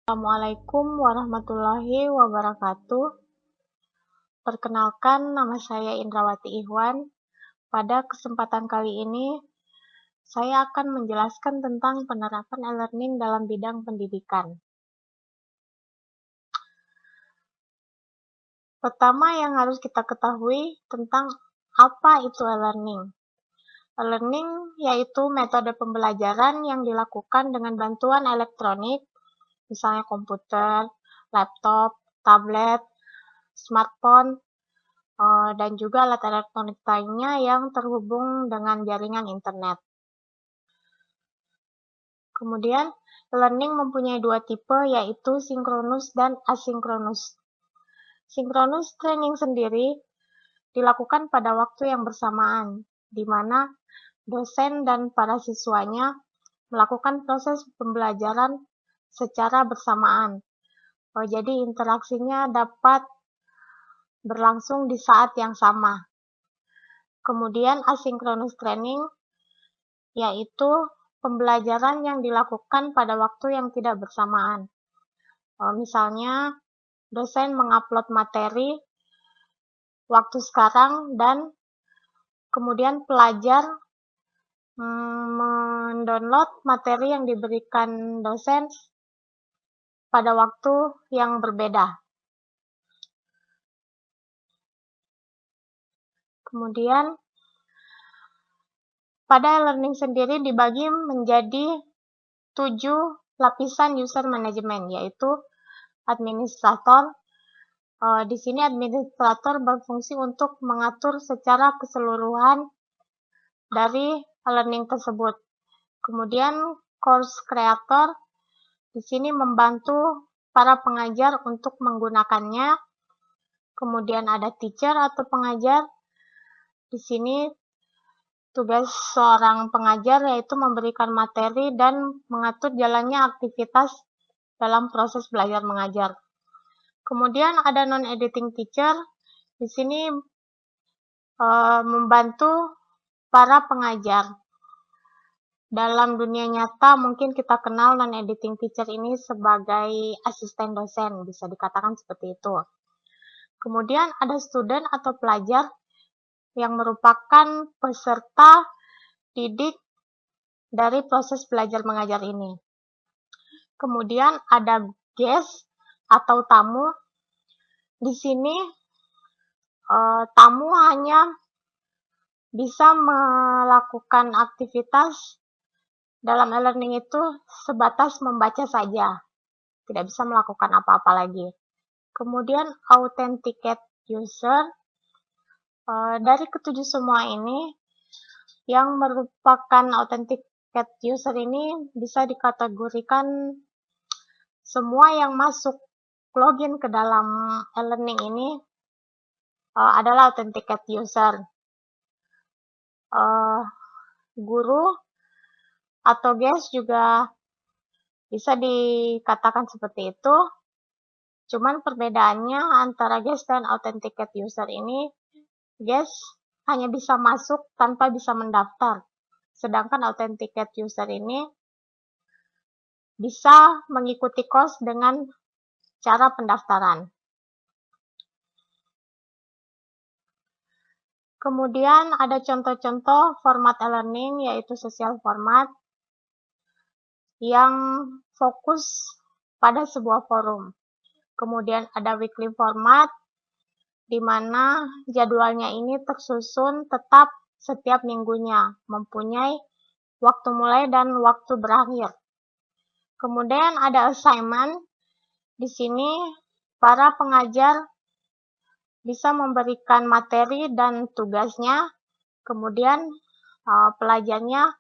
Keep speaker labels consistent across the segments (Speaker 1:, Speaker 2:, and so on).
Speaker 1: Assalamualaikum warahmatullahi wabarakatuh. Perkenalkan, nama saya Indrawati Ihwan. Pada kesempatan kali ini, saya akan menjelaskan tentang penerapan e-learning dalam bidang pendidikan. Pertama yang harus kita ketahui tentang apa itu e-learning. E-learning yaitu metode pembelajaran yang dilakukan dengan bantuan elektronik, misalnya komputer, laptop, tablet, smartphone, dan juga alat elektronik lainnya yang terhubung dengan jaringan internet. Kemudian, learning mempunyai dua tipe, yaitu sinkronus dan asinkronus. Sinkronus training sendiri dilakukan pada waktu yang bersamaan, di mana dosen dan para siswanya melakukan proses pembelajaran secara bersamaan. Jadi interaksinya dapat berlangsung di saat yang sama. Kemudian asinkronus training yaitu pembelajaran yang dilakukan pada waktu yang tidak bersamaan. Misalnya dosen mengupload materi waktu sekarang dan kemudian pelajar mendownload materi yang diberikan dosen pada waktu yang berbeda. Kemudian pada e-learning sendiri dibagi menjadi 7 lapisan user management, yaitu administrator. Di sini administrator berfungsi untuk mengatur secara keseluruhan dari e-learning tersebut. Kemudian course creator di sini membantu para pengajar untuk menggunakannya. Kemudian ada teacher atau pengajar. Di sini tugas seorang pengajar yaitu memberikan materi dan mengatur jalannya aktivitas dalam proses belajar mengajar. Kemudian ada non-editing teacher. Di sini membantu para pengajar. Dalam dunia nyata mungkin kita kenal non-editing teacher ini sebagai asisten dosen, bisa dikatakan seperti itu. Kemudian ada student atau pelajar yang merupakan peserta didik dari proses belajar mengajar ini. Kemudian ada guest atau tamu. Di sini tamu hanya bisa melakukan aktivitas dalam e-learning itu sebatas membaca saja, tidak bisa melakukan apa-apa lagi. Kemudian authenticate user. Dari ketujuh semua ini, yang merupakan authenticate user ini bisa dikategorikan semua yang masuk login ke dalam e-learning ini adalah authenticate user. Guru atau guest juga bisa dikatakan seperti itu. Cuman perbedaannya antara guest dan authenticate user ini, guest hanya bisa masuk tanpa bisa mendaftar. Sedangkan authenticate user ini bisa mengikuti course dengan cara pendaftaran. Kemudian ada contoh-contoh format e-learning, yaitu social format yang fokus pada sebuah forum. Kemudian ada weekly format, di mana jadwalnya ini tersusun tetap setiap minggunya, mempunyai waktu mulai dan waktu berakhir. Kemudian ada assignment. Di sini para pengajar bisa memberikan materi dan tugasnya, kemudian pelajarnya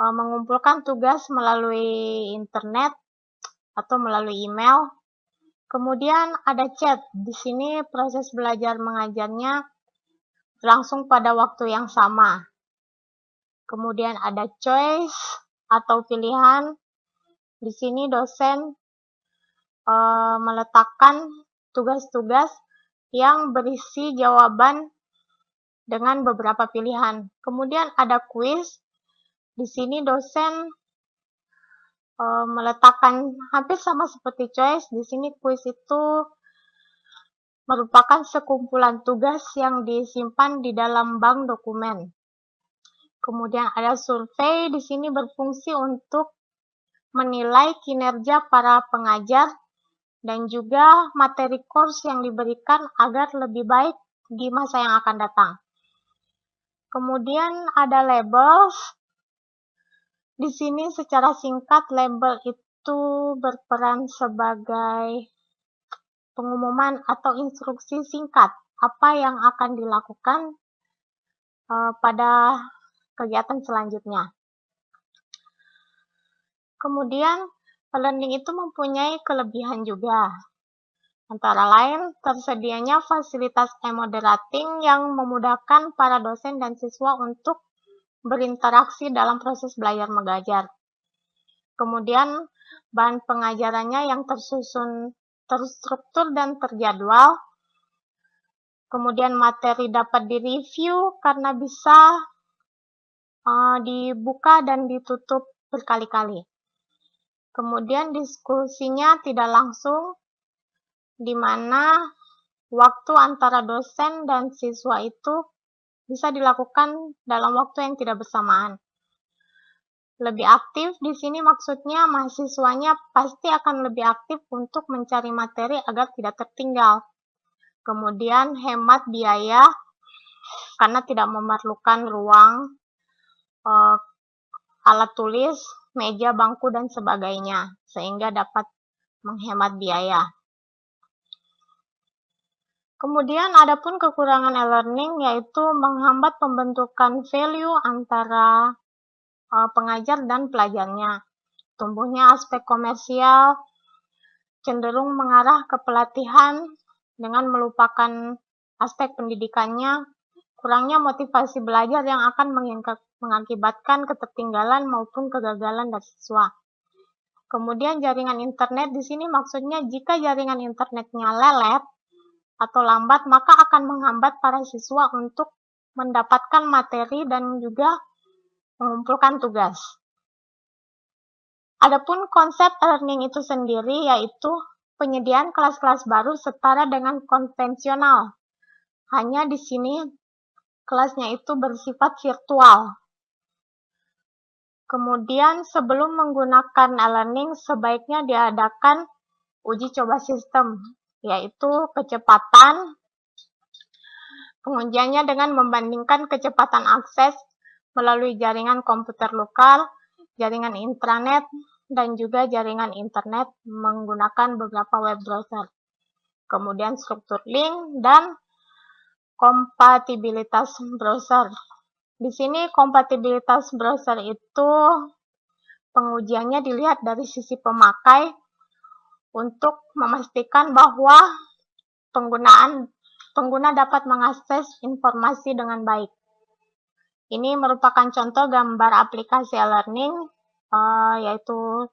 Speaker 1: mengumpulkan tugas melalui internet atau melalui email. Kemudian ada chat. Di sini proses belajar mengajarnya langsung pada waktu yang sama. Kemudian ada choice atau pilihan. Di sini dosen meletakkan tugas-tugas yang berisi jawaban dengan beberapa pilihan. Kemudian ada quiz. Di sini dosen meletakkan hampir sama seperti choice. Di sini quiz itu merupakan sekumpulan tugas yang disimpan di dalam bank dokumen. Kemudian ada survei, di sini berfungsi untuk menilai kinerja para pengajar dan juga materi course yang diberikan agar lebih baik di masa yang akan datang. Kemudian ada labels. Di sini secara singkat label itu berperan sebagai pengumuman atau instruksi singkat apa yang akan dilakukan pada kegiatan selanjutnya. Kemudian learning itu mempunyai kelebihan juga. Antara lain, tersedianya fasilitas e-moderating yang memudahkan para dosen dan siswa untuk berinteraksi dalam proses belajar mengajar. Kemudian, bahan pengajarannya yang tersusun, terstruktur, dan terjadwal. Kemudian, materi dapat direview karena bisa dibuka dan ditutup berkali-kali. Kemudian, diskusinya tidak langsung, di mana waktu antara dosen dan siswa itu bisa dilakukan dalam waktu yang tidak bersamaan. Lebih aktif di sini maksudnya mahasiswanya pasti akan lebih aktif untuk mencari materi agar tidak tertinggal. Kemudian hemat biaya karena tidak memerlukan ruang, alat tulis, meja, bangku, dan sebagainya, sehingga dapat menghemat biaya. Kemudian ada pun kekurangan e-learning, yaitu menghambat pembentukan value antara pengajar dan pelajarnya. Tumbuhnya aspek komersial cenderung mengarah ke pelatihan dengan melupakan aspek pendidikannya, kurangnya motivasi belajar yang akan mengakibatkan ketertinggalan maupun kegagalan dari siswa. Kemudian jaringan internet di sini maksudnya jika jaringan internetnya lelet atau lambat, maka akan menghambat para siswa untuk mendapatkan materi dan juga mengumpulkan tugas. Adapun konsep learning itu sendiri yaitu penyediaan kelas-kelas baru setara dengan konvensional. Hanya di sini kelasnya itu bersifat virtual. Kemudian sebelum menggunakan e-learning sebaiknya diadakan uji coba sistem, yaitu kecepatan. Pengujiannya dengan membandingkan kecepatan akses melalui jaringan komputer lokal, jaringan intranet, dan juga jaringan internet menggunakan beberapa web browser. Kemudian struktur link dan kompatibilitas browser. Di sini kompatibilitas browser itu pengujiannya dilihat dari sisi pemakai untuk memastikan bahwa pengguna dapat mengakses informasi dengan baik. Ini merupakan contoh gambar aplikasi e-learning, yaitu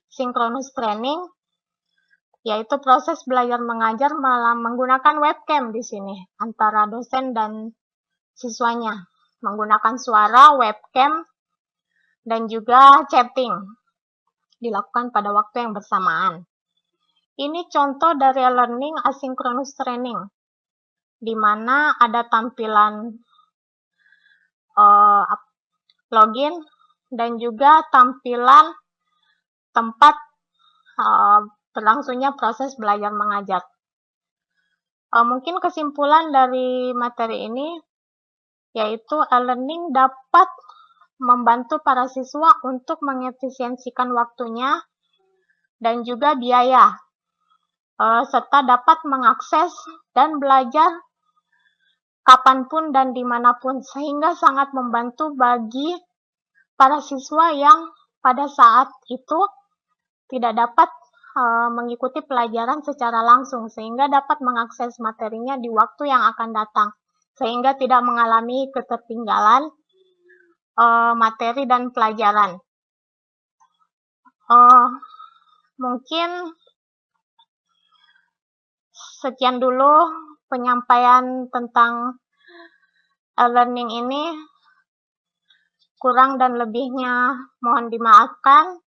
Speaker 1: synchronous training, yaitu proses belajar mengajar menggunakan webcam di sini antara dosen dan siswanya, menggunakan suara, webcam, dan juga chatting dilakukan pada waktu yang bersamaan. Ini contoh dari learning asynchronous training, di mana ada tampilan login dan juga tampilan tempat berlangsungnya proses belajar mengajar. Mungkin kesimpulan dari materi ini yaitu e-learning dapat membantu para siswa untuk mengefisiensikan waktunya dan juga biaya, serta dapat mengakses dan belajar kapanpun dan dimanapun, sehingga sangat membantu bagi para siswa yang pada saat itu tidak dapat mengikuti pelajaran secara langsung, sehingga dapat mengakses materinya di waktu yang akan datang, sehingga tidak mengalami ketertinggalan materi dan pelajaran. Mungkin sekian dulu penyampaian tentang e-learning ini. Kurang dan lebihnya mohon dimaafkan.